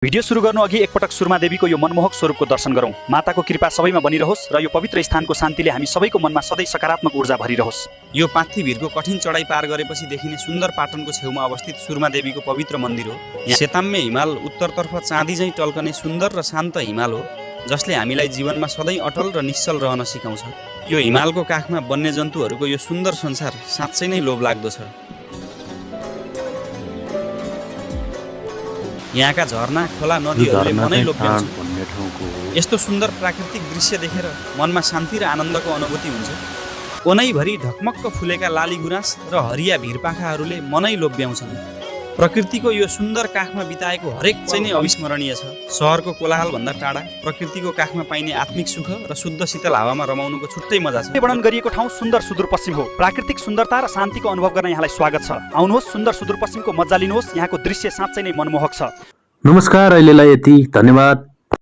Video सुरु गर्नु अघि एकपटक सुरमा देवीको यो मनमोहक स्वरूपको दर्शन गरौँ। माताको कृपा सबैमा बनिरहोस् र यो पवित्र स्थानको शान्तिले हामी सबैको मनमा सधैँ सकारात्मक ऊर्जा भरिरहोस्। यो पार्थिवीरको कठिन चढाइ पार गरेपछि देखिने सुन्दर पाटनको छेउमा अवस्थित सुरमा देवीको पवित्र मन्दिर हो। यहाँ सेताम्य हिमाल उत्तरतर्फ चाँदी झैँ टल्कने सुन्दर र शान्त हिमाल हो, जसले हामीलाई जीवनमा सधैँ अटल र निश्चल रहन सिकाउँछ। यो हिमालको काखमा वन्यजन्तुहरूको यो सुन्दर संसार साँच्चै नै लोभलाग्दो छ। यहाँका झरना, खोला, नदीहरूले मनै लोभ्याउँछ। यस्तो सुन्दर प्राकृतिक दृश्य देखेर मनमा शान्ति र आनन्दको अनुभूति हुन्छ। ओनैभरि ढकमक्क फुलेका लाली गुराँस र हरिया भिरपाखाहरूले मनै लोभ्याउँछन्। प्रकृतिको यो सुन्दर काखमा बिताएको हरेक चाहिँ नै अविस्मरणीय छ। सहरको कोलाहलभन्दा टाढा प्रकृतिको काखमा पाइने आत्मिक सुख र शुद्ध शीतल हावामा रमाउनुको छुट्टै मजा छ। वर्णन गरिएको ठाउँ सुन्दर सुदूरपश्चिम हो। प्राकृतिक सुन्दरता र शान्तिको अनुभव गर्न यहाँलाई स्वागत छ। आउनुहोस्, सुन्दर सुदूरपश्चिमको मजा लिनुहोस्। यहाँको दृश्य साँच्चै नै मनमोहक छ। नमस्कार, अहिलेलाई यति। धन्यवाद।